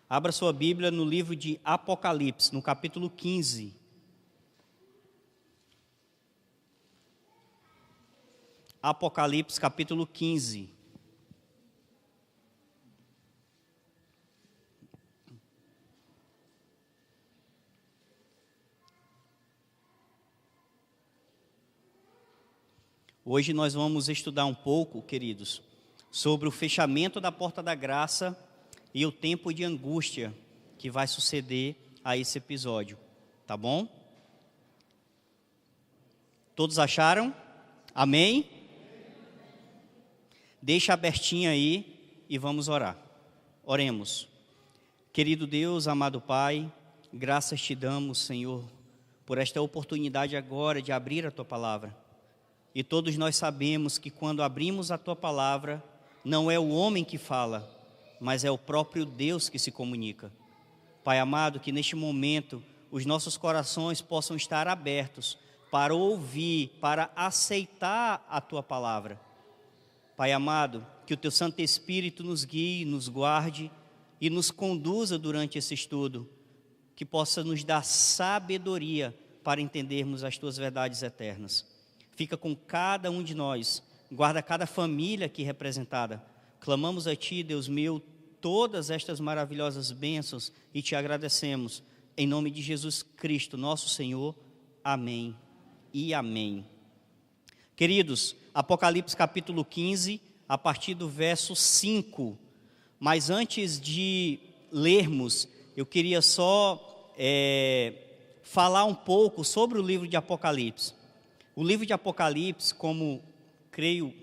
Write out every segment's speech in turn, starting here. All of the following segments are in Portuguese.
Abra sua Bíblia no livro de Apocalipse, no capítulo 15. Apocalipse, capítulo 15. Hoje nós vamos estudar um pouco, queridos, sobre o fechamento da porta da graça e o tempo de angústia que vai suceder a esse episódio, tá bom? Todos acharam? Amém? Deixa abertinho aí e vamos orar. Oremos. Querido Deus, amado Pai, graças te damos, Senhor, por esta oportunidade agora de abrir a Tua Palavra. E todos nós sabemos que quando abrimos a Tua Palavra, não é o homem que fala, mas é o próprio Deus que se comunica. Pai amado, que neste momento os nossos corações possam estar abertos para ouvir, para aceitar a Tua Palavra. Pai amado, que o Teu Santo Espírito nos guie, nos guarde e nos conduza durante esse estudo, que possa nos dar sabedoria para entendermos as Tuas verdades eternas. Fica com cada um de nós, guarda cada família aqui representada. Clamamos a Ti, Deus meu, todas estas maravilhosas bênçãos e Te agradecemos. Em nome de Jesus Cristo, nosso Senhor. Amém e amém. Queridos, Apocalipse capítulo 15, a partir do verso 5. Mas antes de lermos, eu queria só falar um pouco sobre o livro de Apocalipse. O livro de Apocalipse, como creio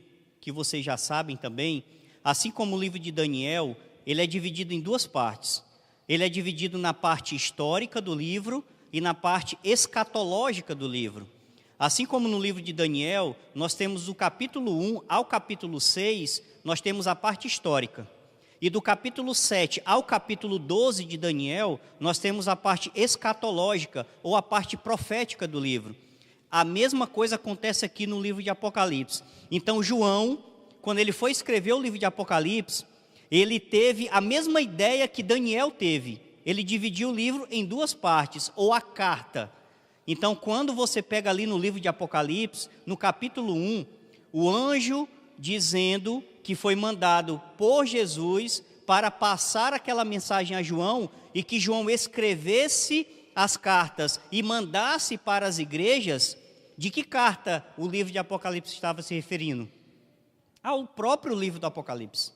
que vocês já sabem também, assim como o livro de Daniel, ele é dividido em duas partes. Ele é dividido na parte histórica do livro e na parte escatológica do livro. Assim como no livro de Daniel, nós temos do capítulo 1 ao capítulo 6, nós temos a parte histórica. E do capítulo 7 ao capítulo 12 de Daniel, nós temos a parte escatológica ou a parte profética do livro. A mesma coisa acontece aqui no livro de Apocalipse. Então João, quando ele foi escrever o livro de Apocalipse, ele teve a mesma ideia que Daniel teve. Ele dividiu o livro em duas partes, ou a carta. Então quando você pega ali no livro de Apocalipse, no capítulo 1, o anjo dizendo que foi mandado por Jesus para passar aquela mensagem a João e que João escrevesse as cartas e mandasse para as igrejas. De que carta o livro de Apocalipse estava se referindo? Ao próprio livro do Apocalipse.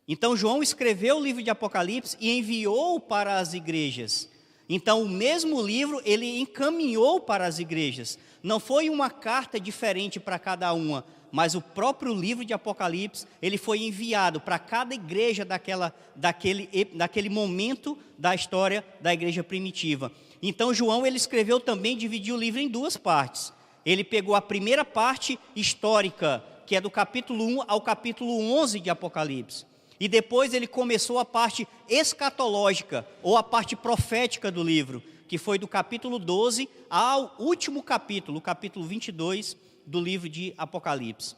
Então João escreveu o livro de Apocalipse e enviou para as igrejas. Então o mesmo livro ele encaminhou para as igrejas. Não foi uma carta diferente para cada uma, mas o próprio livro de Apocalipse ele foi enviado para cada igreja daquele momento da história da igreja primitiva. Então João ele escreveu também, dividiu o livro em duas partes. Ele pegou a primeira parte histórica, que é do capítulo 1 ao capítulo 11 de Apocalipse. E depois ele começou a parte escatológica, ou a parte profética do livro, que foi do capítulo 12 ao último capítulo, o capítulo 22 do livro de Apocalipse.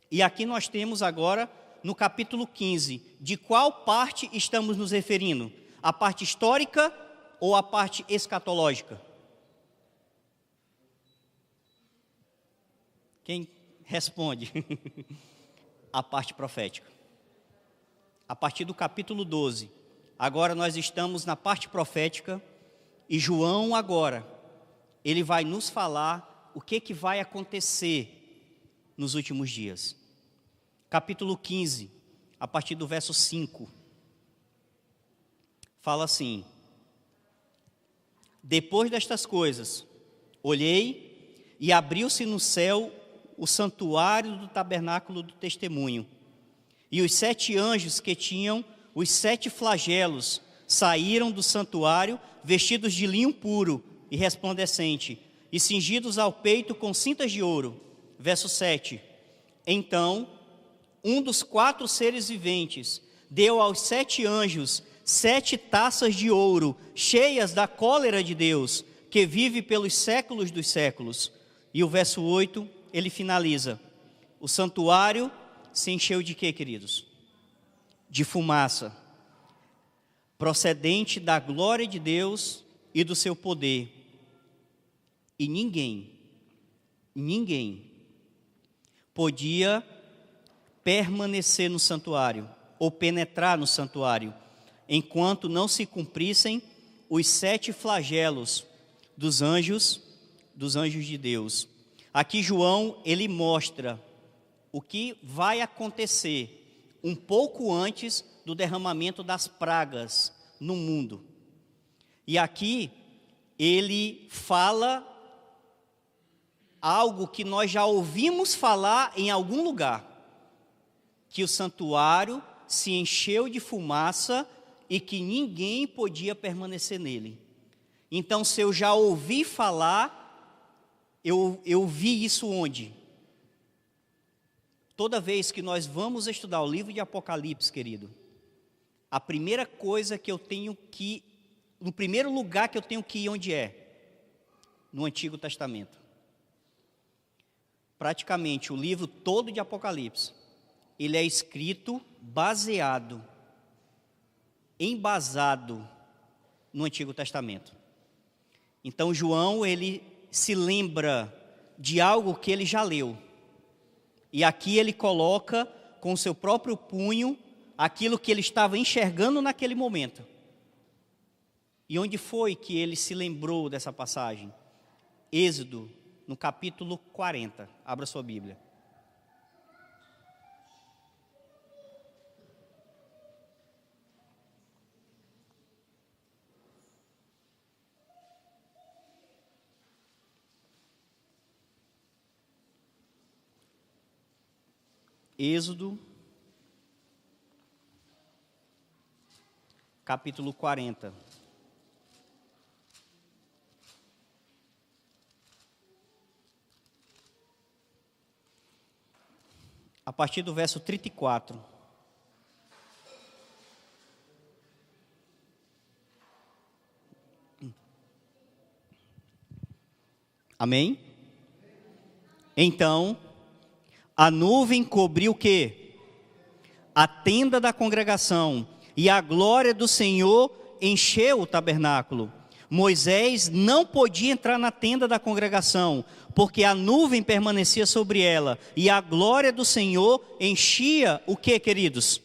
E aqui nós temos agora, no capítulo 15, de qual parte estamos nos referindo? A parte histórica ou a parte escatológica? Quem responde? A parte profética. A partir do capítulo 12. Agora nós estamos na parte profética e João agora, ele vai nos falar o que vai acontecer nos últimos dias. Capítulo 15, a partir do verso 5. Fala assim: Depois destas coisas, olhei e abriu-se no céu o santuário do tabernáculo do testemunho. E os 7 anjos que tinham os 7 flagelos saíram do santuário vestidos de linho puro e resplandecente e cingidos ao peito com cintas de ouro. Verso 7. Então, um dos 4 seres viventes deu aos 7 anjos 7 taças de ouro, cheias da cólera de Deus, que vive pelos séculos dos séculos. E o verso 8, ele finaliza: o santuário se encheu de quê, queridos? De fumaça. procedente da glória de Deus e do seu poder. E ninguém podia permanecer no santuário ou penetrar no santuário, enquanto não se cumprissem os 7 flagelos dos anjos de Deus. Aqui João, ele mostra o que vai acontecer um pouco antes do derramamento das pragas no mundo. E aqui ele fala algo que nós já ouvimos falar em algum lugar, que o santuário se encheu de fumaça e que ninguém podia permanecer nele. Então, se eu já ouvi falar, eu vi isso onde? Toda vez que nós vamos estudar o livro de Apocalipse, querido, a primeira coisa que eu tenho que, no primeiro lugar que eu tenho que ir, onde é? No Antigo Testamento. Praticamente o livro todo de Apocalipse, ele é escrito embasado no Antigo Testamento. Então João, ele se lembra de algo que ele já leu. E aqui ele coloca com o seu próprio punho aquilo que ele estava enxergando naquele momento. E onde foi que ele se lembrou dessa passagem? Êxodo, no capítulo 40. Abra sua Bíblia. Êxodo, capítulo 40. A partir do verso 34. Amém? Então, a nuvem cobriu o quê? A tenda da congregação, e a glória do Senhor encheu o tabernáculo. Moisés não podia entrar na tenda da congregação, porque a nuvem permanecia sobre ela, e a glória do Senhor enchia o quê, queridos?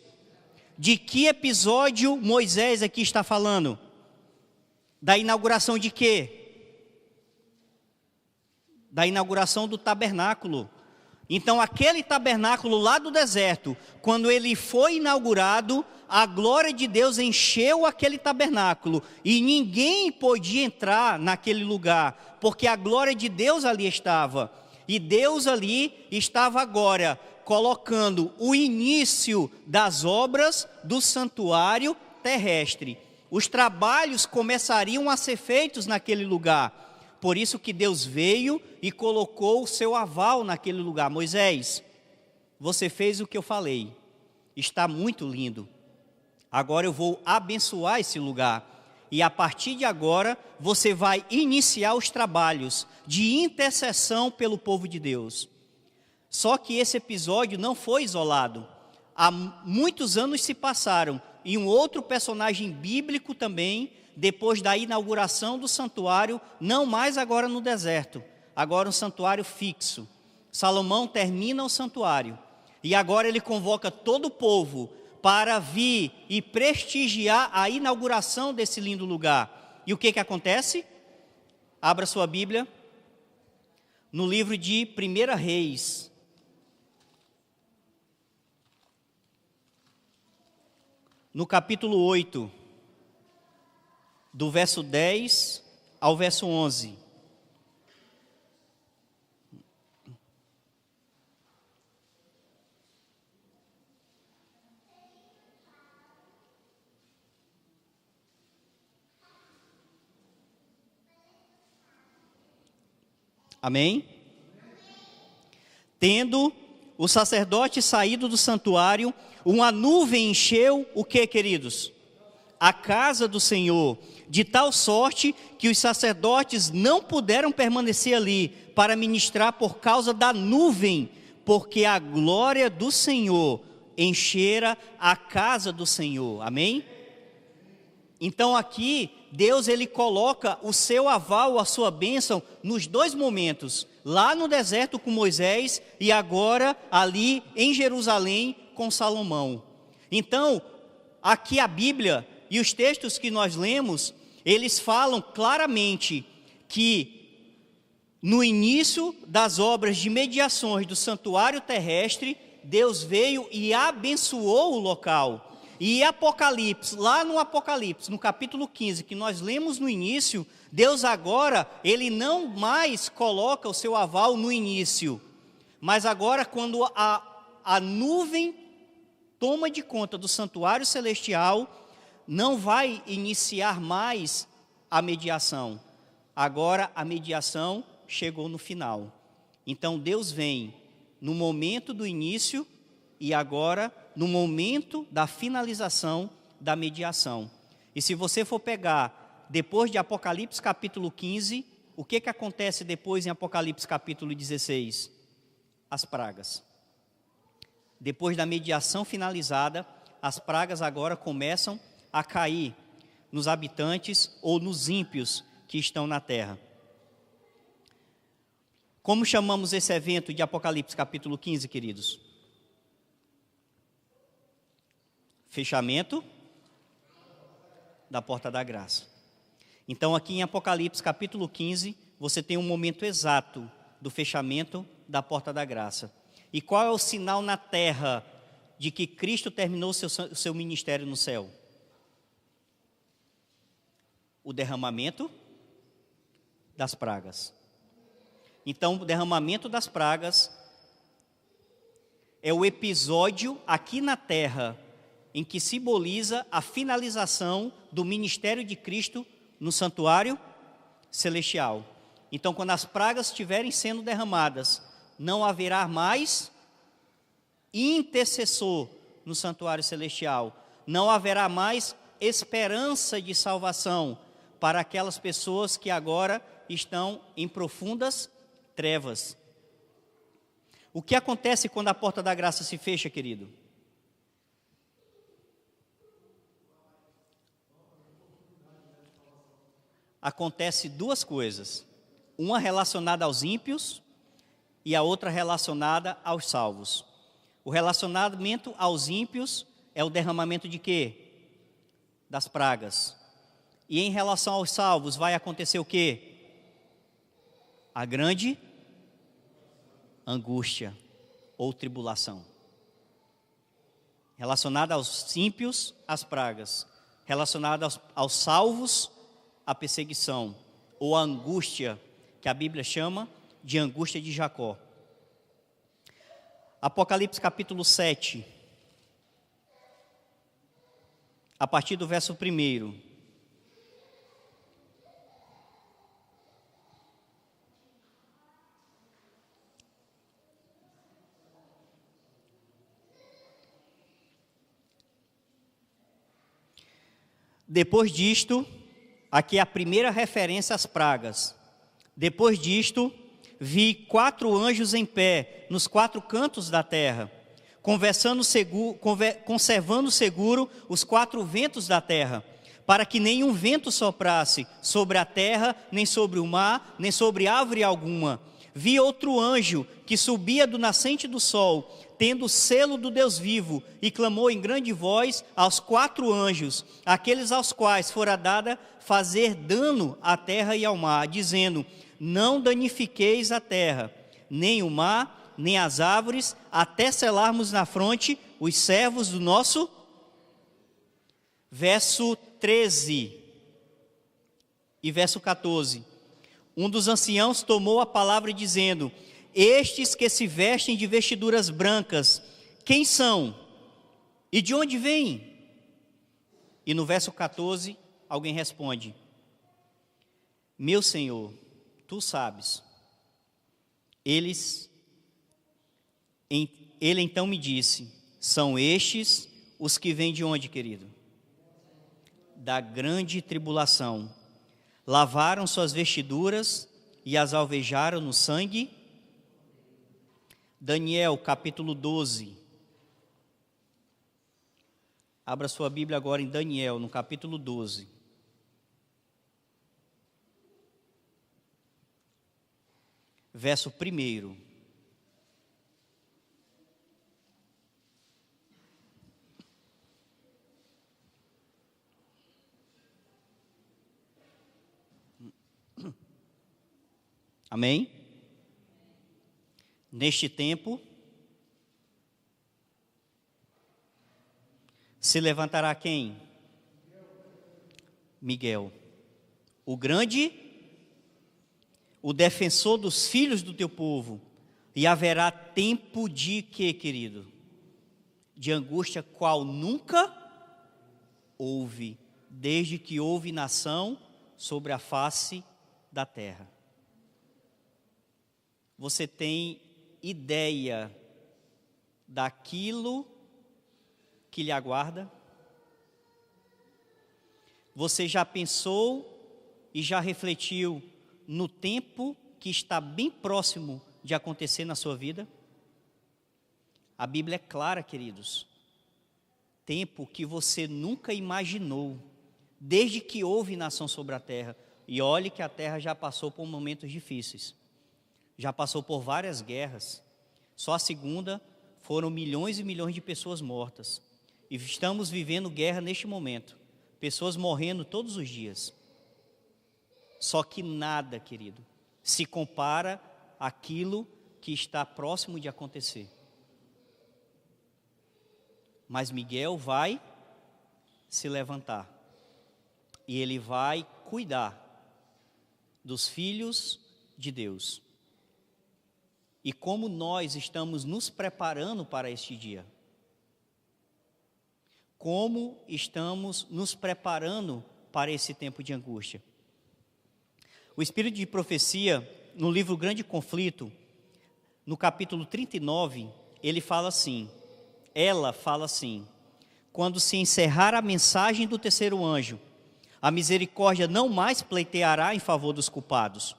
De que episódio Moisés aqui está falando? Da inauguração de quê? Da inauguração do tabernáculo. Então, aquele tabernáculo lá do deserto, quando ele foi inaugurado, a glória de Deus encheu aquele tabernáculo e ninguém podia entrar naquele lugar, porque a glória de Deus ali estava. E Deus ali estava agora colocando o início das obras do santuário terrestre. Os trabalhos começariam a ser feitos naquele lugar. Por isso que Deus veio e colocou o seu aval naquele lugar. Moisés, você fez o que eu falei. Está muito lindo. Agora eu vou abençoar esse lugar. E a partir de agora, você vai iniciar os trabalhos de intercessão pelo povo de Deus. Só que esse episódio não foi isolado. Há muitos anos se passaram. E um outro personagem bíblico também, depois da inauguração do santuário, não mais agora no deserto, agora um santuário fixo. Salomão termina o santuário e agora ele convoca todo o povo para vir e prestigiar a inauguração desse lindo lugar. E o que acontece? Abra sua Bíblia no livro de 1 Reis. No capítulo 8. Do verso 10 ao verso 11. Amém? Tendo o sacerdote saído do santuário, uma nuvem encheu o que, queridos? A casa do Senhor, de tal sorte que os sacerdotes não puderam permanecer ali para ministrar por causa da nuvem, porque a glória do Senhor enchera a casa do Senhor. Amém? Então aqui, Deus ele coloca o seu aval, a sua bênção, nos dois momentos. Lá no deserto com Moisés e agora ali em Jerusalém com Salomão. Então, aqui a Bíblia e os textos que nós lemos, eles falam claramente que no início das obras de mediações do santuário terrestre, Deus veio e abençoou o local. E Apocalipse, lá no Apocalipse, no capítulo 15, que nós lemos no início, Deus agora, ele não mais coloca o seu aval no início, mas agora quando a nuvem toma de conta do santuário celestial, não vai iniciar mais a mediação. Agora a mediação chegou no final. Então Deus vem no momento do início e agora no momento da finalização da mediação. E se você for pegar depois de Apocalipse capítulo 15, o que acontece depois em Apocalipse capítulo 16? As pragas. Depois da mediação finalizada, as pragas agora começam a cair nos habitantes ou nos ímpios que estão na terra. Como chamamos esse evento de Apocalipse capítulo 15, queridos? Fechamento da porta da graça. Então aqui em Apocalipse capítulo 15, você tem um momento exato do fechamento da porta da graça. E qual é o sinal na terra de que Cristo terminou o seu ministério no céu? O derramamento das pragas. Então, o derramamento das pragas é o episódio aqui na terra em que simboliza a finalização do ministério de Cristo no santuário celestial. Então, quando as pragas estiverem sendo derramadas, não haverá mais intercessor no santuário celestial. Não haverá mais esperança de salvação para aquelas pessoas que agora estão em profundas trevas. O que acontece quando a porta da graça se fecha, querido? Acontece duas coisas. Uma relacionada aos ímpios e a outra relacionada aos salvos. O relacionamento aos ímpios é o derramamento de quê? Das pragas. E em relação aos salvos vai acontecer o quê? A grande angústia ou tribulação. Relacionada aos ímpios, as pragas. Relacionada aos salvos, a perseguição ou a angústia, que a Bíblia chama de angústia de Jacó. Apocalipse capítulo 7, a partir do verso 1. Depois disto, aqui é a primeira referência às pragas. Depois disto, vi 4 anjos em pé, nos 4 cantos da terra, conservando seguro os 4 ventos da terra, para que nenhum vento soprasse sobre a terra, nem sobre o mar, nem sobre árvore alguma. Vi outro anjo que subia do nascente do sol, tendo o selo do Deus vivo, e clamou em grande voz aos 4 anjos, aqueles aos quais fora dada fazer dano à terra e ao mar, dizendo: não danifiqueis a terra, nem o mar, nem as árvores, até selarmos na fronte os servos do nosso. Verso 13 e verso 14. Um dos anciãos tomou a palavra dizendo: estes que se vestem de vestiduras brancas, quem são? E de onde vêm? E no verso 14, alguém responde: meu Senhor, tu sabes. Ele então me disse: são estes os que vêm de onde, querido? Da grande tribulação. Lavaram suas vestiduras e as alvejaram no sangue. Daniel capítulo 12. Abra sua Bíblia agora em Daniel, no capítulo 12. Verso 1. Amém? Neste tempo, se levantará quem? Miguel, o grande, o defensor dos filhos do teu povo, e haverá tempo de quê, querido? De angústia, qual nunca houve, desde que houve nação sobre a face da terra. Você tem ideia daquilo que lhe aguarda? Você já pensou e já refletiu no tempo que está bem próximo de acontecer na sua vida? A Bíblia é clara, queridos. Tempo que você nunca imaginou, desde que houve nação sobre a terra. E olhe que a terra já passou por momentos difíceis. Já passou por várias guerras. Só a segunda foram milhões e milhões de pessoas mortas. E estamos vivendo guerra neste momento. Pessoas morrendo todos os dias. Só que nada, querido, se compara àquilo que está próximo de acontecer. Mas Miguel vai se levantar. E ele vai cuidar dos filhos de Deus. E como nós estamos nos preparando para este dia? Como estamos nos preparando para esse tempo de angústia? O Espírito de Profecia, no livro Grande Conflito, no capítulo 39, ela fala assim: quando se encerrar a mensagem do terceiro anjo, a misericórdia não mais pleiteará em favor dos culpados.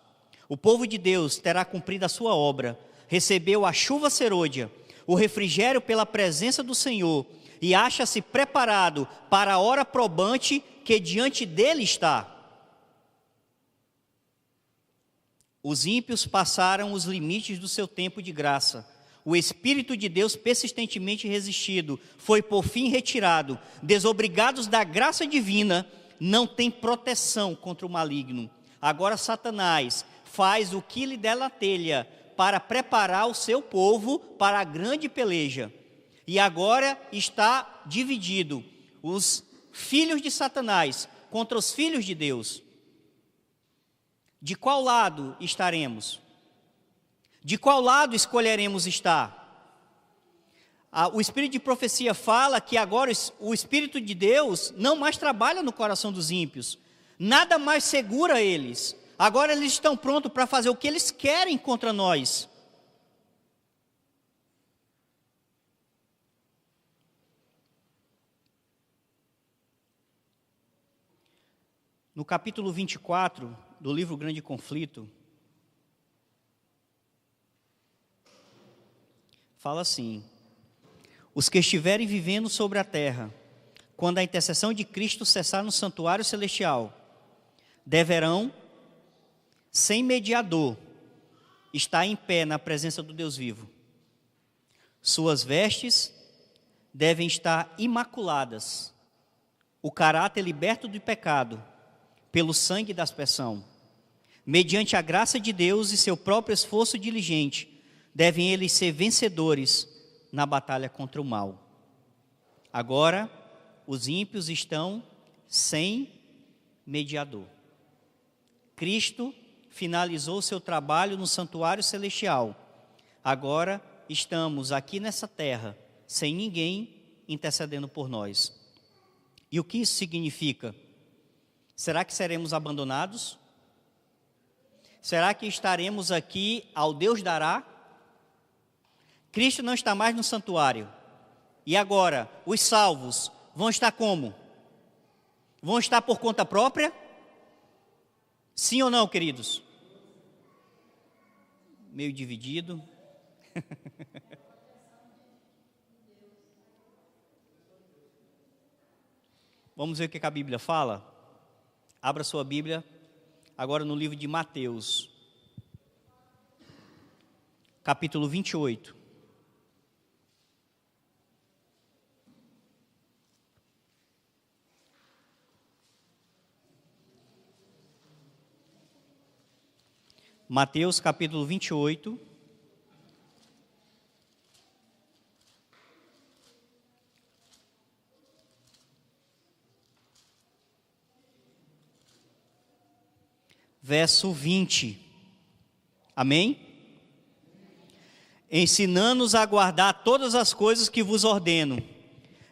O povo de Deus terá cumprido a sua obra, recebeu a chuva serôdia, o refrigério pela presença do Senhor, e acha-se preparado para a hora probante que diante dele está. Os ímpios passaram os limites do seu tempo de graça. O Espírito de Deus, persistentemente resistido, foi por fim retirado. Desobrigados da graça divina, não tem proteção contra o maligno. Agora Satanás faz o que lhe der na telha para preparar o seu povo para a grande peleja. E agora está dividido os filhos de Satanás contra os filhos de Deus. De qual lado estaremos? De qual lado escolheremos estar? O Espírito de Profecia fala que agora o Espírito de Deus não mais trabalha no coração dos ímpios. Nada mais segura eles. Agora eles estão prontos para fazer o que eles querem contra nós. No capítulo 24 do livro Grande Conflito, fala assim: os que estiverem vivendo sobre a terra, quando a intercessão de Cristo cessar no santuário celestial, deverão, sem mediador, estar em pé na presença do Deus vivo. Suas vestes devem estar imaculadas, o caráter liberto do pecado, pelo sangue da aspersão. Mediante a graça de Deus e seu próprio esforço diligente, devem eles ser vencedores na batalha contra o mal. Agora, os ímpios estão sem mediador. Cristo finalizou seu trabalho no santuário celestial. Agora estamos aqui nessa terra, sem ninguém intercedendo por nós. E o que isso significa? Será que seremos abandonados? Será que estaremos aqui ao Deus dará? Cristo não está mais no santuário. E agora, os salvos vão estar como? Vão estar por conta própria? Sim ou não, queridos? Meio dividido. Vamos ver o que a Bíblia fala? Abra sua Bíblia agora no livro de Mateus, capítulo 28. Mateus, capítulo 28. Verso 20. Amém? Ensinando-os a guardar todas as coisas que vos ordeno.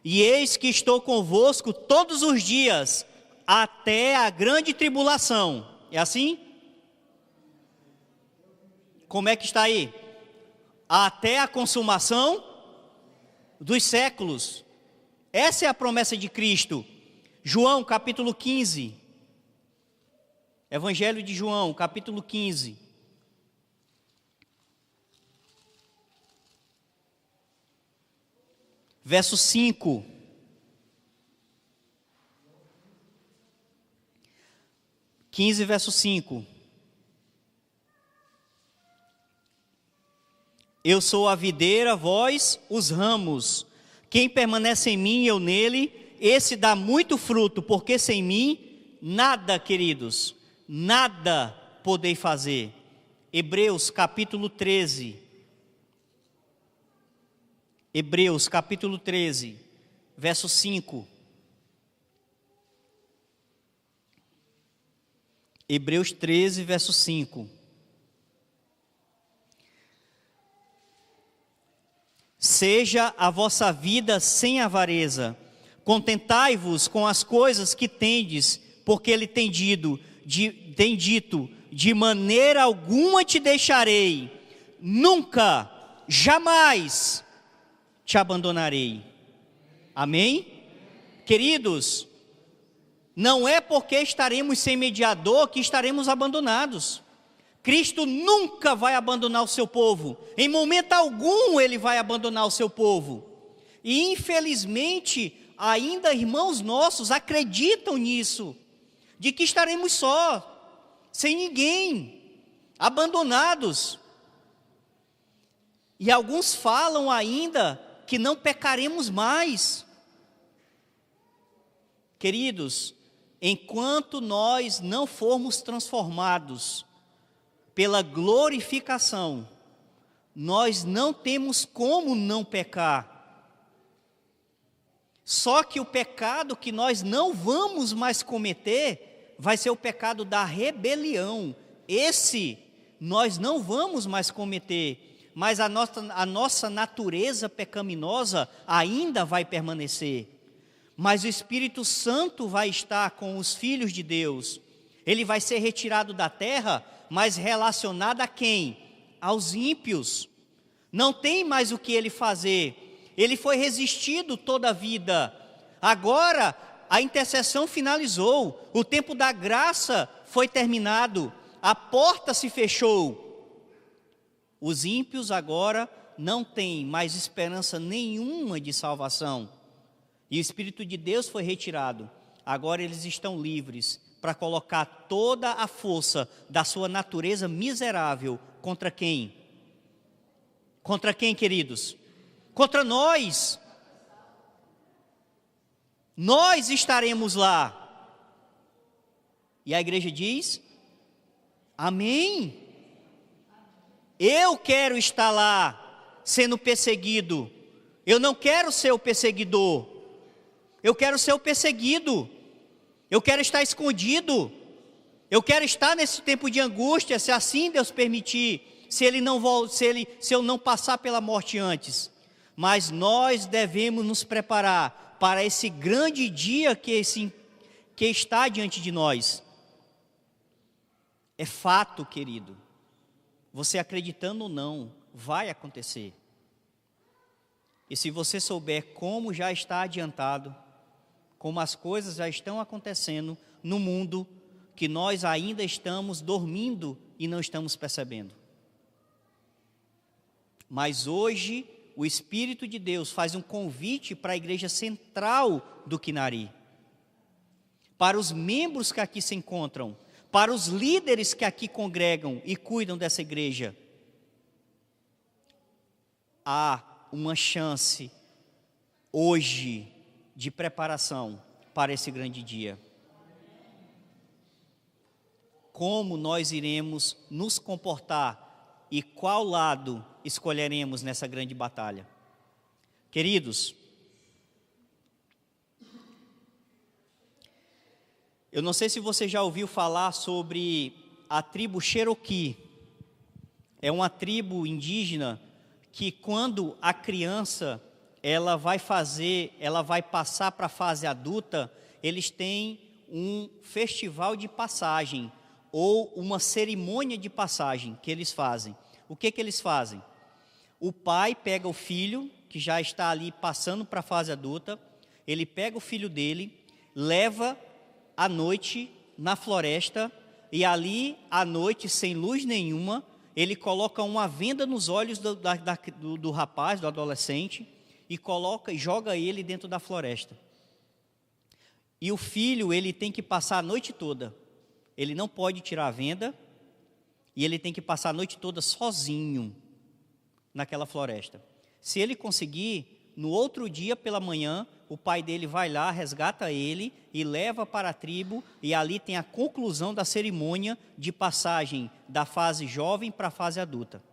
E eis que estou convosco todos os dias, até a grande tribulação. É assim? Como é que está aí? Até a consumação dos séculos. Essa é a promessa de Cristo. João, capítulo 15. Evangelho de João, capítulo 15. Verso 5. Verso 5. Eu sou a videira, vós os ramos. Quem permanece em mim e eu nele, esse dá muito fruto, porque sem mim, nada, queridos, nada podeis fazer. Hebreus capítulo 13. Hebreus capítulo 13, verso 5. Hebreus 13, verso 5. Seja a vossa vida sem avareza, contentai-vos com as coisas que tendes, porque ele tem dito, de maneira alguma te deixarei, nunca, jamais te abandonarei. Amém? Queridos, não é porque estaremos sem mediador que estaremos abandonados. Cristo nunca vai abandonar o seu povo, em momento algum ele vai abandonar o seu povo. E infelizmente, ainda irmãos nossos acreditam nisso, de que estaremos só, sem ninguém, abandonados. E alguns falam ainda que não pecaremos mais. Queridos, enquanto nós não formos transformados pela glorificação, nós não temos como não pecar. Só que o pecado que nós não vamos mais cometer vai ser o pecado da rebelião. Esse nós não vamos mais cometer, mas a nossa natureza pecaminosa ainda vai permanecer. Mas o Espírito Santo vai estar com os filhos de Deus. Ele vai ser retirado da terra, mas relacionado a quem? Aos ímpios. Não tem mais o que ele fazer. Ele foi resistido toda a vida. Agora a intercessão finalizou. O tempo da graça foi terminado. A porta se fechou. Os ímpios agora não têm mais esperança nenhuma de salvação. E o Espírito de Deus foi retirado. Agora eles estão livres para colocar toda a força da sua natureza miserável contra quem? Contra quem, queridos? Contra nós. Nós estaremos lá. E a igreja diz: amém. Eu quero estar lá, sendo perseguido. Eu não quero ser o perseguidor. Eu quero ser o perseguido. Eu quero estar escondido. Eu quero estar nesse tempo de angústia, se assim Deus permitir, se eu não passar pela morte antes. Mas nós devemos nos preparar para esse grande dia que está diante de nós. É fato, querido. Você acreditando ou não, vai acontecer. E se você souber como já está adiantado, como as coisas já estão acontecendo no mundo, que nós ainda estamos dormindo e não estamos percebendo. Mas hoje, o Espírito de Deus faz um convite para a igreja central do Quinari. para os membros que aqui se encontram, para os líderes que aqui congregam e cuidam dessa igreja. Há uma chance hoje de preparação para esse grande dia. Como nós iremos nos comportar e qual lado escolheremos nessa grande batalha? Queridos, eu não sei se você já ouviu falar sobre a tribo Cherokee. É uma tribo indígena que quando a criança ela vai passar para a fase adulta, eles têm um festival de passagem ou uma cerimônia de passagem que eles fazem. O que eles fazem? O pai pega o filho que já está ali passando para a fase adulta, ele pega o filho dele, leva à noite na floresta, e ali à noite, sem luz nenhuma, ele coloca uma venda nos olhos do rapaz, do adolescente, e joga ele dentro da floresta. E o filho, ele tem que passar a noite toda, ele não pode tirar a venda, e ele tem que passar a noite toda sozinho naquela floresta. Se ele conseguir, no outro dia pela manhã, o pai dele vai lá, resgata ele e leva para a tribo, e ali tem a conclusão da cerimônia de passagem da fase jovem para a fase adulta.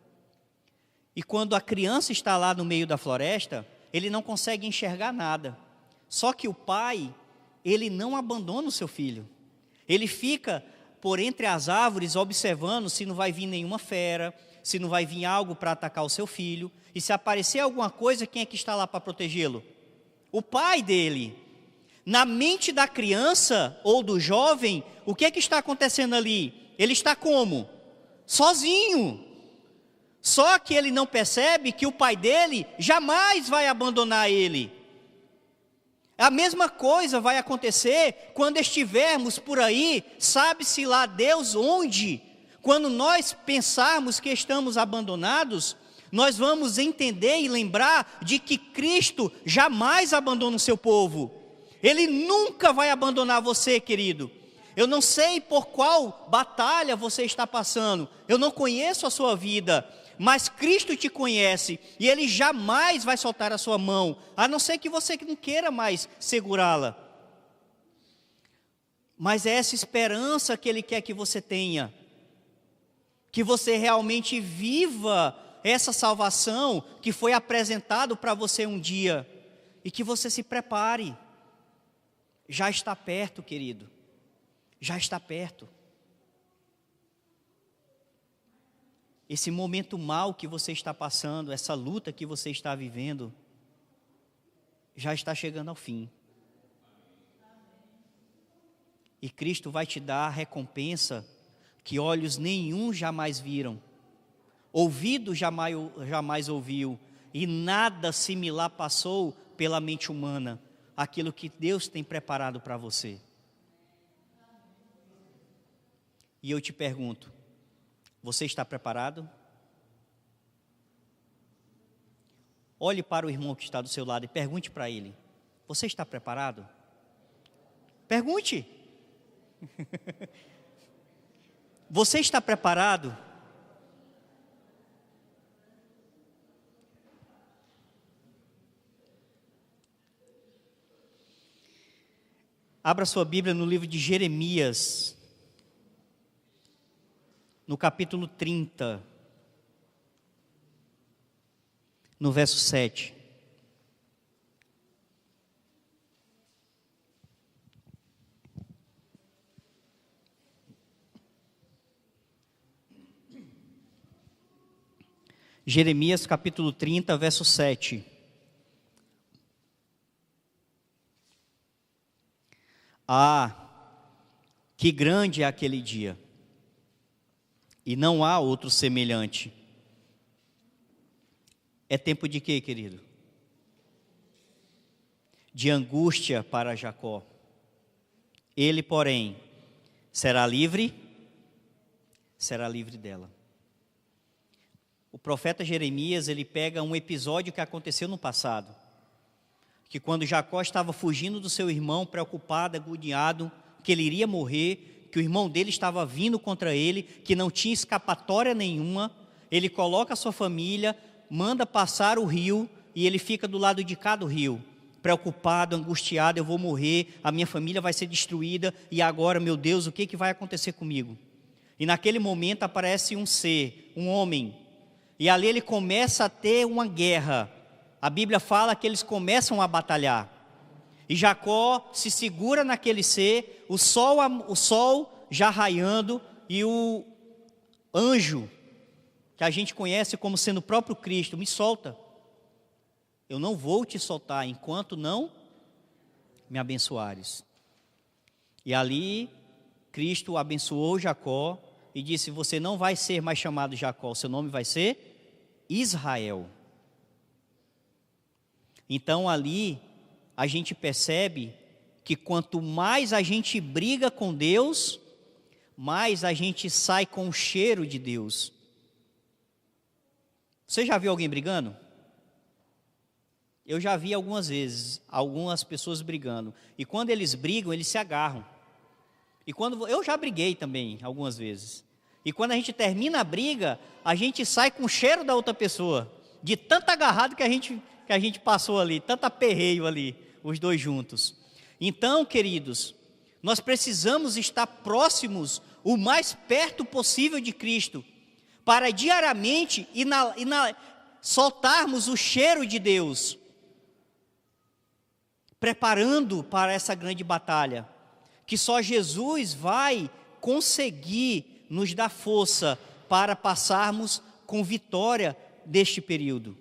E quando a criança está lá no meio da floresta, ele não consegue enxergar nada. Só que o pai, ele não abandona o seu filho. Ele fica por entre as árvores observando se não vai vir nenhuma fera, se não vai vir algo para atacar o seu filho. E se aparecer alguma coisa, quem é que está lá para protegê-lo? O pai dele. Na mente da criança ou do jovem, o que é que está acontecendo ali? Ele está como? Sozinho. Só que ele não percebe que o pai dele jamais vai abandonar ele. A mesma coisa vai acontecer quando estivermos por aí, sabe-se lá Deus onde. Quando nós pensarmos que estamos abandonados, nós vamos entender e lembrar de que Cristo jamais abandona o seu povo. Ele nunca vai abandonar você, querido. Eu não sei por qual batalha você está passando, eu não conheço a sua vida, mas Cristo te conhece e Ele jamais vai soltar a sua mão, a não ser que você não queira mais segurá-la. Mas é essa esperança que Ele quer que você tenha, que você realmente viva essa salvação que foi apresentado para você um dia, e que você se prepare. Já está perto, querido, já está perto. Esse momento mal que você está passando, essa luta que você está vivendo, já está chegando ao fim. E Cristo vai te dar a recompensa que olhos nenhum jamais viram, ouvido jamais ouviu, e nada similar passou pela mente humana, aquilo que Deus tem preparado para você. E eu te pergunto, você está preparado? Olhe para o irmão que está do seu lado e pergunte para ele, você está preparado? Pergunte. Você está preparado? Abra sua Bíblia no livro de Jeremias, no capítulo 30, no verso 7. Jeremias capítulo 30, verso 7. Ah, que grande é aquele dia, e não há outro semelhante. É tempo de quê, querido? De angústia para Jacó. Ele, porém, será livre dela. O profeta Jeremias, ele pega um episódio que aconteceu no passado, que quando Jacó estava fugindo do seu irmão, preocupado, agoniado, que ele iria morrer, que o irmão dele estava vindo contra ele, que não tinha escapatória nenhuma. Ele coloca a sua família, manda passar o rio e ele fica do lado de cá do rio, preocupado, angustiado: eu vou morrer, a minha família vai ser destruída, e agora, meu Deus, o que vai acontecer comigo? E naquele momento aparece um ser, um homem, e ali ele começa a ter uma guerra. A Bíblia fala que eles começam a batalhar, e Jacó se segura naquele ser, o sol já raiando, e o anjo, que a gente conhece como sendo o próprio Cristo: me solta, eu não vou te soltar enquanto não me abençoares. E ali Cristo abençoou Jacó e disse: você não vai ser mais chamado Jacó, seu nome vai ser Israel. Então ali a gente percebe que quanto mais a gente briga com Deus, mais a gente sai com o cheiro de Deus. Você já viu alguém brigando? Eu já vi algumas vezes, algumas pessoas brigando. E quando eles brigam, eles se agarram. Eu já briguei também, algumas vezes. E quando a gente termina a briga, a gente sai com o cheiro da outra pessoa, de tanto agarrado que a gente passou ali, tanto aperreio ali, os dois juntos. Então, queridos, nós precisamos estar próximos, o mais perto possível de Cristo, para diariamente soltarmos o cheiro de Deus, preparando para essa grande batalha, que só Jesus vai conseguir nos dar força para passarmos com vitória deste período.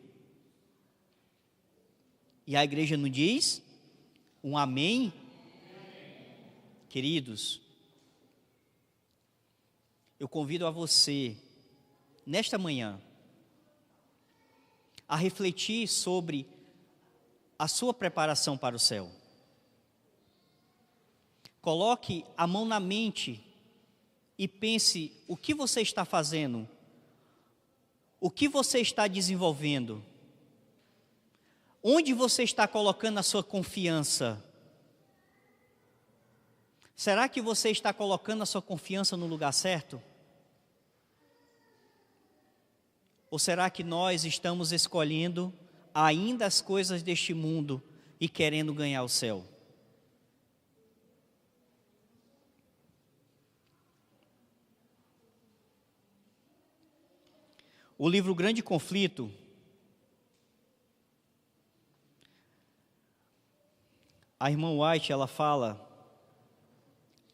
E a igreja não diz um amém? Queridos, eu convido a você, nesta manhã, a refletir sobre a sua preparação para o céu. Coloque a mão na mente e pense o que você está fazendo, o que você está desenvolvendo, onde você está colocando a sua confiança. Será que você está colocando a sua confiança no lugar certo? Ou será que nós estamos escolhendo ainda as coisas deste mundo e querendo ganhar o céu? O livro Grande Conflito, a irmã White, ela fala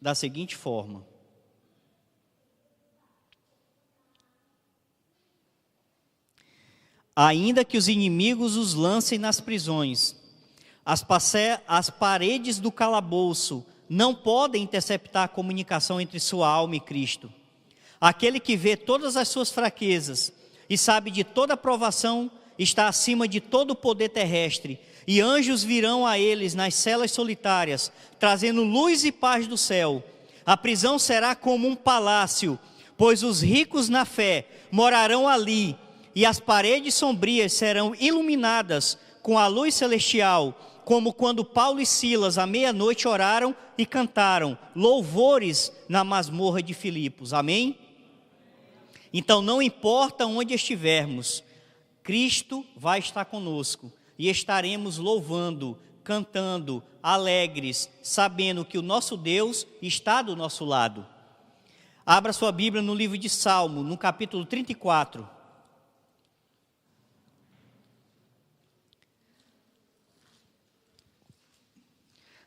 da seguinte forma: ainda que os inimigos os lancem nas prisões, as paredes do calabouço não podem interceptar a comunicação entre sua alma e Cristo. Aquele que vê todas as suas fraquezas e sabe de toda provação está acima de todo o poder terrestre, e anjos virão a eles nas celas solitárias, trazendo luz e paz do céu. A prisão será como um palácio, pois os ricos na fé morarão ali, e as paredes sombrias serão iluminadas com a luz celestial, como quando Paulo e Silas à meia-noite oraram e cantaram louvores na masmorra de Filipos. Amém? Então não importa onde estivermos, Cristo vai estar conosco e estaremos louvando, cantando, alegres, sabendo que o nosso Deus está do nosso lado. Abra sua Bíblia no livro de Salmo, no capítulo 34.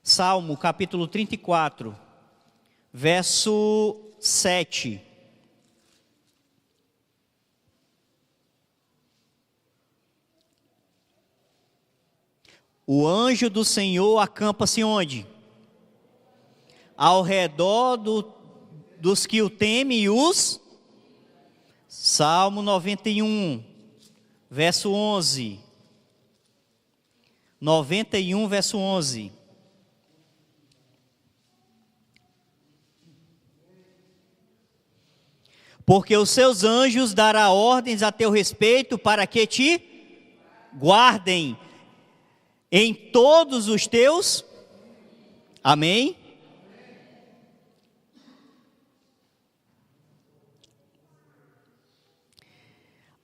Salmo, capítulo 34, verso 7. O anjo do Senhor acampa-se onde? Ao redor dos que o temem e os... Salmo 91, verso 11. 91, verso 11. Porque os seus anjos dará ordens a teu respeito para que te guardem em todos os teus, amém?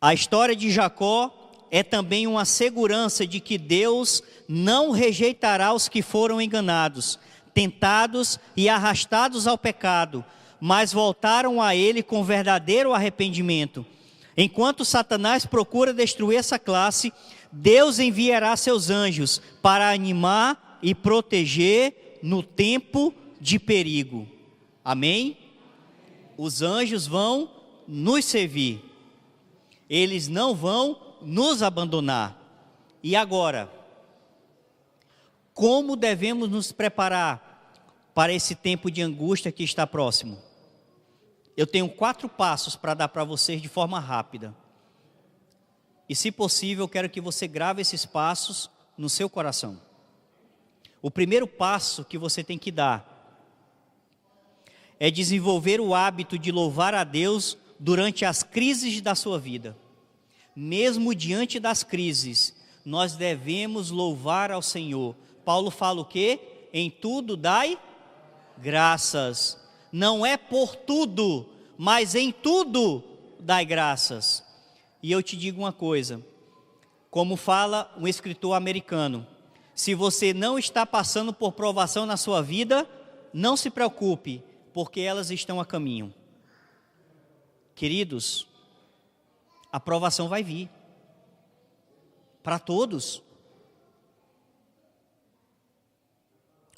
A história de Jacó é também uma segurança de que Deus não rejeitará os que foram enganados, tentados e arrastados ao pecado, mas voltaram a Ele com verdadeiro arrependimento. Enquanto Satanás procura destruir essa classe, Deus enviará seus anjos para animar e proteger no tempo de perigo. Amém? Os anjos vão nos servir. Eles não vão nos abandonar. E agora, como devemos nos preparar para esse tempo de angústia que está próximo? Eu tenho 4 passos para dar para vocês de forma rápida. E se possível, eu quero que você grave esses passos no seu coração. O primeiro passo que você tem que dar é desenvolver o hábito de louvar a Deus durante as crises da sua vida. Mesmo diante das crises, nós devemos louvar ao Senhor. Paulo fala o quê? Em tudo dai graças. Não é por tudo, mas em tudo dai graças. E eu te digo uma coisa, como fala um escritor americano, se você não está passando por provação na sua vida, não se preocupe, porque elas estão a caminho. Queridos, a provação vai vir, para todos.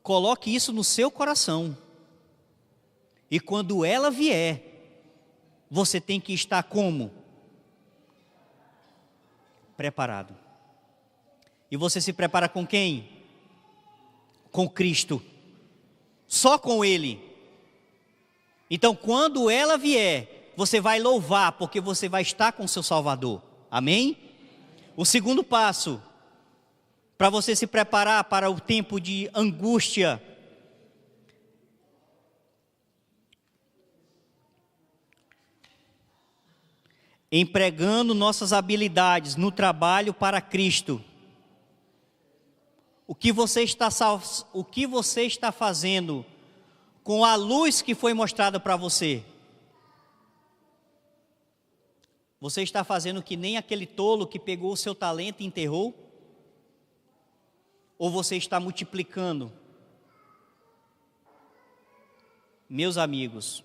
Coloque isso no seu coração, e quando ela vier, você tem que estar como? Preparado. E você se prepara com quem? Com Cristo, só com Ele. Então quando ela vier, você vai louvar, porque você vai estar com o seu Salvador. Amém? O segundo passo, para você se preparar para o tempo de angústia, empregando nossas habilidades no trabalho para Cristo. O que você está fazendo com a luz que foi mostrada para você? Você está fazendo que nem aquele tolo que pegou o seu talento e enterrou? Ou você está multiplicando? Meus amigos,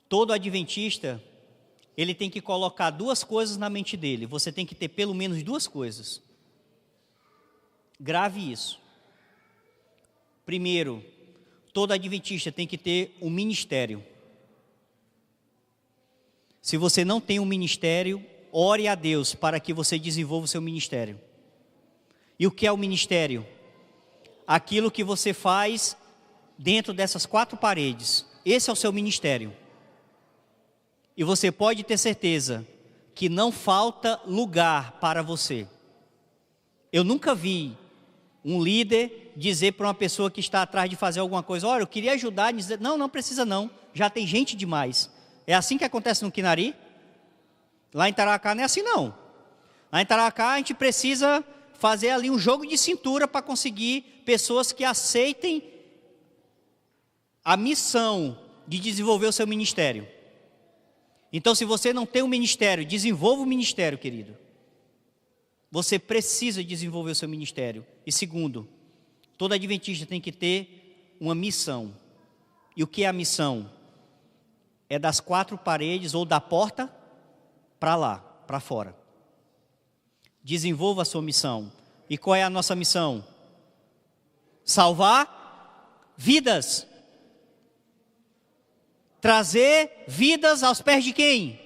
todo adventista, ele tem que colocar 2 coisas na mente dele. Você tem que ter pelo menos 2 coisas. Grave isso. Primeiro, todo adventista tem que ter um ministério. Se você não tem um ministério, ore a Deus para que você desenvolva o seu ministério. E o que é o ministério? Aquilo que você faz dentro dessas 4 paredes. Esse é o seu ministério. E você pode ter certeza que não falta lugar para você. Eu nunca vi um líder dizer para uma pessoa que está atrás de fazer alguma coisa: olha, eu queria ajudar, dizer, não precisa não, já tem gente demais. É assim que acontece no Quinari? Lá em Tarauacá não é assim não. Lá em Tarauacá a gente precisa fazer ali um jogo de cintura para conseguir pessoas que aceitem a missão de desenvolver o seu ministério. Então, se você não tem um ministério, desenvolva o ministério, querido. Você precisa desenvolver o seu ministério. E segundo, todo adventista tem que ter uma missão. E o que é a missão? É das 4 paredes ou da porta para lá, para fora. Desenvolva a sua missão. E qual é a nossa missão? Salvar vidas. Trazer vidas aos pés de quem?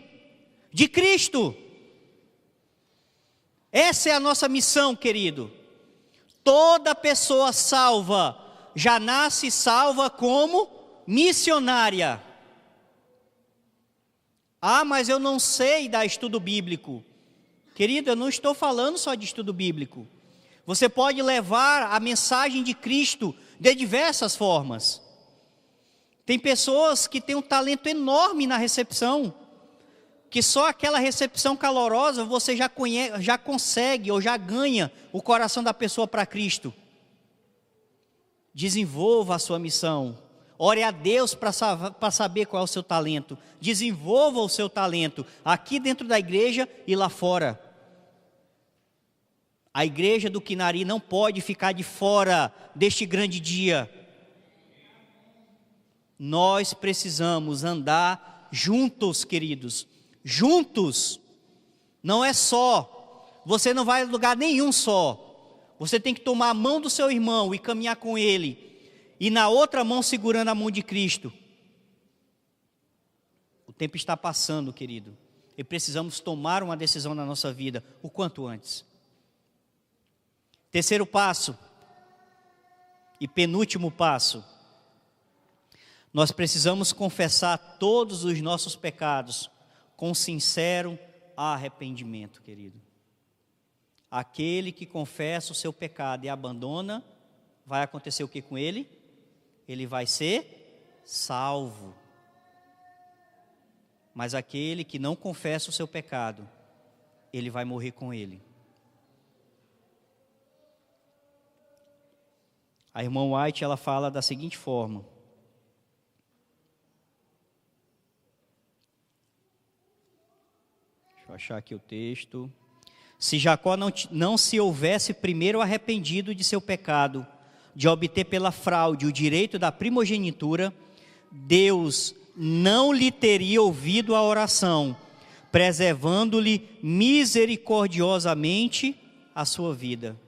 De Cristo. Essa é a nossa missão, querido. Toda pessoa salva já nasce salva como missionária. Ah, mas eu não sei dar estudo bíblico. Querido, eu não estou falando só de estudo bíblico. Você pode levar a mensagem de Cristo de diversas formas. Tem pessoas que têm um talento enorme na recepção, que só aquela recepção calorosa você já consegue ou já ganha o coração da pessoa para Cristo. Desenvolva a sua missão. Ore a Deus para saber qual é o seu talento. Desenvolva o seu talento aqui dentro da igreja e lá fora. A igreja do Quinari não pode ficar de fora deste grande dia. Nós precisamos andar juntos, queridos. Juntos. Não é só. Você não vai a lugar nenhum só. Você tem que tomar a mão do seu irmão e caminhar com ele. E na outra mão segurando a mão de Cristo. O tempo está passando, querido. E precisamos tomar uma decisão na nossa vida o quanto antes. Terceiro passo. E penúltimo passo. Nós precisamos confessar todos os nossos pecados com sincero arrependimento, querido. Aquele que confessa o seu pecado e abandona, vai acontecer o que com ele? Ele vai ser salvo. Mas aquele que não confessa o seu pecado, ele vai morrer com ele. A irmã White, ela fala da seguinte forma: deixa eu achar aqui o texto. Se Jacó não se houvesse primeiro arrependido de seu pecado, de obter pela fraude o direito da primogenitura, Deus não lhe teria ouvido a oração, preservando-lhe misericordiosamente a sua vida.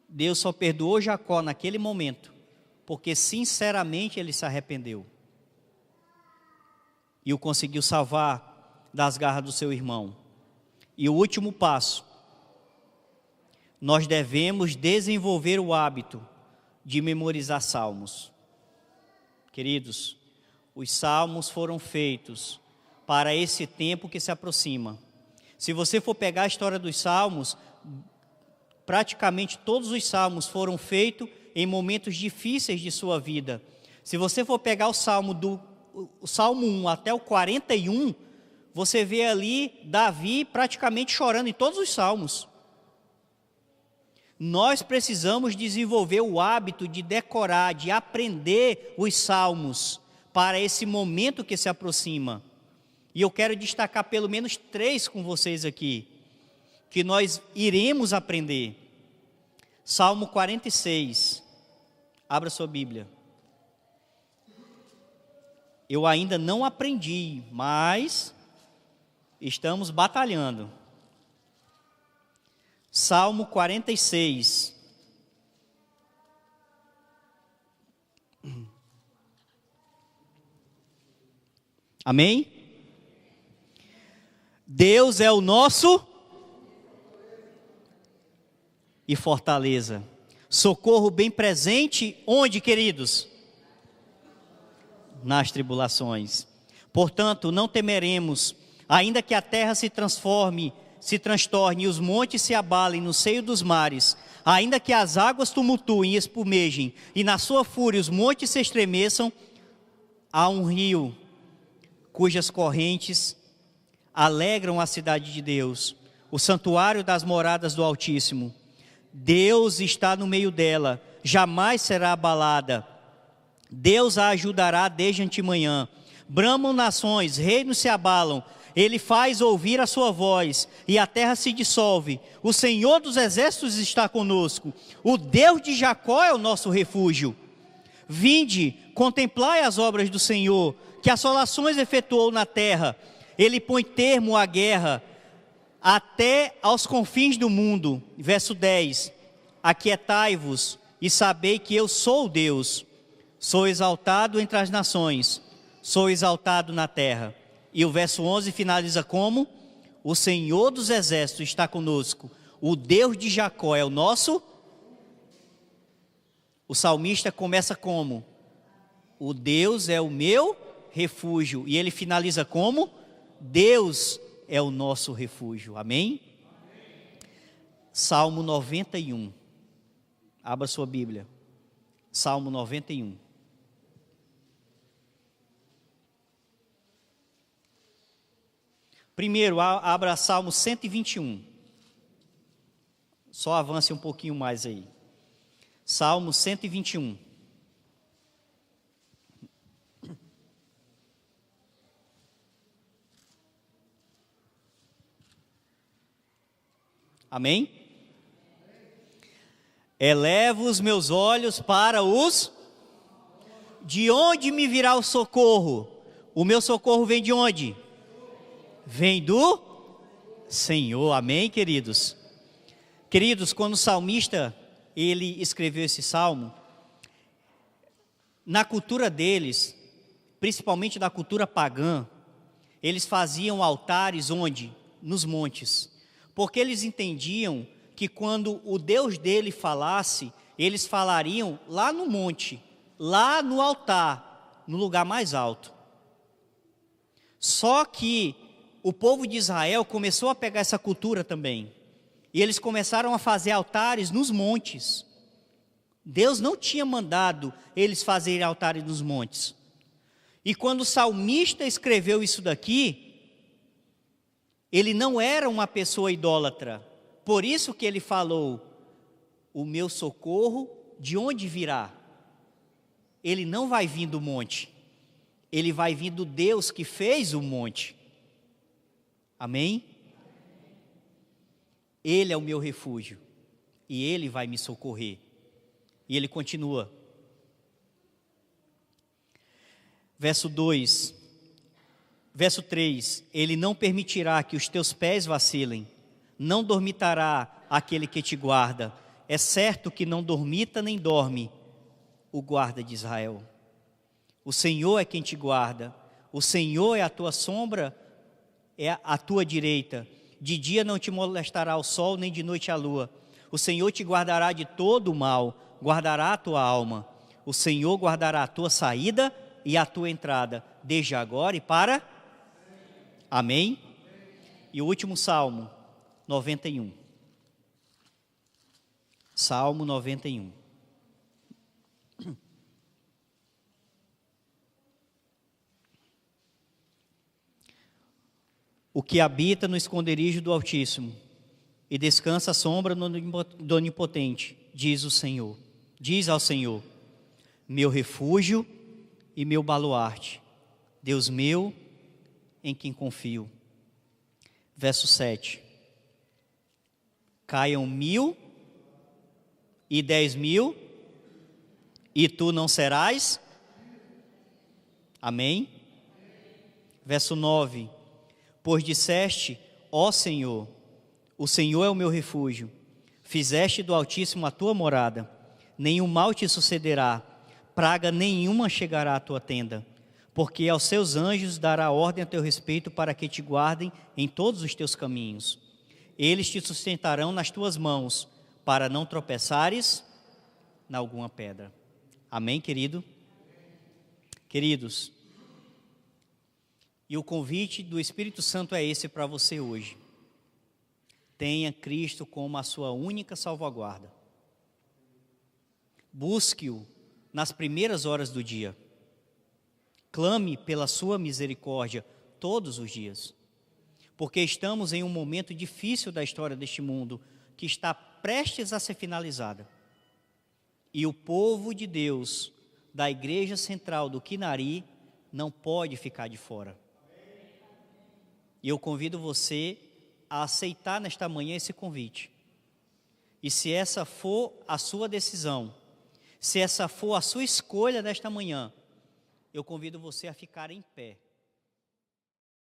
Deus só perdoou Jacó naquele momento, porque sinceramente ele se arrependeu. E o conseguiu salvar das garras do seu irmão. E o último passo, nós devemos desenvolver o hábito de memorizar salmos. Queridos, os salmos foram feitos para esse tempo que se aproxima. Se você for pegar a história dos salmos, praticamente todos os salmos foram feitos em momentos difíceis de sua vida. Se você for pegar o Salmo 1 até o 41, você vê ali Davi praticamente chorando em todos os salmos. Nós precisamos desenvolver o hábito de decorar, de aprender os salmos para esse momento que se aproxima. E eu quero destacar pelo menos 3 com vocês aqui, que nós iremos aprender. Salmo 46. Abra sua Bíblia. Eu ainda não aprendi, mas estamos batalhando. Salmo 46. Amém? Deus é o nosso e fortaleza. Socorro bem presente, onde, queridos? Nas tribulações. Portanto, não temeremos, ainda que a terra se transtorne e os montes se abalem no seio dos mares, ainda que as águas tumultuem e espumejem, e na sua fúria os montes se estremeçam, há um rio cujas correntes alegram a cidade de Deus, o santuário das moradas do Altíssimo. Deus está no meio dela, jamais será abalada. Deus a ajudará desde antemanhã. Bramam nações, reinos se abalam. Ele faz ouvir a sua voz e a terra se dissolve. O Senhor dos exércitos está conosco. O Deus de Jacó é o nosso refúgio. Vinde, contemplai as obras do Senhor, que assolações efetuou na terra. Ele põe termo à guerra até aos confins do mundo. Verso 10. Aquietai-vos e sabei que eu sou Deus. Sou exaltado entre as nações, sou exaltado na terra. E o verso 11 finaliza como? O Senhor dos exércitos está conosco. O Deus de Jacó é o nosso. O salmista começa como? O Deus é o meu refúgio. E ele finaliza como? Deus é o nosso refúgio. Amém? Salmo 91. Abra sua Bíblia. Salmo 91. Primeiro, abra Salmo 121. Só avance um pouquinho mais aí. Salmo 121. Amém? Elevo os meus olhos para os... De onde me virá o socorro? O meu socorro vem de onde? Vem do Senhor. Amém, queridos? Queridos, quando o salmista, ele escreveu esse salmo, na cultura deles, principalmente da cultura pagã, eles faziam altares onde? Nos montes. Porque eles entendiam que quando o Deus dele falasse, eles falariam lá no monte, lá no altar, no lugar mais alto. Só que o povo de Israel começou a pegar essa cultura também. E eles começaram a fazer altares nos montes. Deus não tinha mandado eles fazerem altares nos montes. E quando o salmista escreveu isso daqui, ele não era uma pessoa idólatra. Por isso que ele falou, o meu socorro de onde virá? Ele não vai vir do monte. Ele vai vir do Deus que fez o monte. Amém? Ele é o meu refúgio. E Ele vai me socorrer. E ele continua. Verso 2. Verso 3. Ele não permitirá que os teus pés vacilem. Não dormitará aquele que te guarda. É certo que não dormita nem dorme o guarda de Israel. O Senhor é quem te guarda. O Senhor é a tua sombra, é a tua direita. De dia não te molestará o sol, nem de noite a lua. O Senhor te guardará de todo o mal, guardará a tua alma. O Senhor guardará a tua saída e a tua entrada, desde agora e para... Amém? E o último Salmo, 91. Salmo 91. O que habita no esconderijo do Altíssimo e descansa à sombra do Onipotente, diz o Senhor. Diz ao Senhor, meu refúgio e meu baluarte, Deus meu, em quem confio. Verso 7. Caiam 1.010.000 e tu não serás? Amém? Verso 9. Pois disseste, ó Senhor, o Senhor é o meu refúgio, fizeste do Altíssimo a tua morada, nenhum mal te sucederá, praga nenhuma chegará à tua tenda, porque aos seus anjos dará ordem a teu respeito para que te guardem em todos os teus caminhos. Eles te sustentarão nas tuas mãos, para não tropeçares em alguma pedra. Amém, querido? Queridos, e o convite do Espírito Santo é esse para você hoje. Tenha Cristo como a sua única salvaguarda. Busque-o nas primeiras horas do dia. Clame pela sua misericórdia todos os dias. Porque estamos em um momento difícil da história deste mundo, que está prestes a ser finalizada. E o povo de Deus, da Igreja Central do Quinari, não pode ficar de fora. E eu convido você a aceitar nesta manhã esse convite. E se essa for a sua decisão, se essa for a sua escolha nesta manhã, eu convido você a ficar em pé.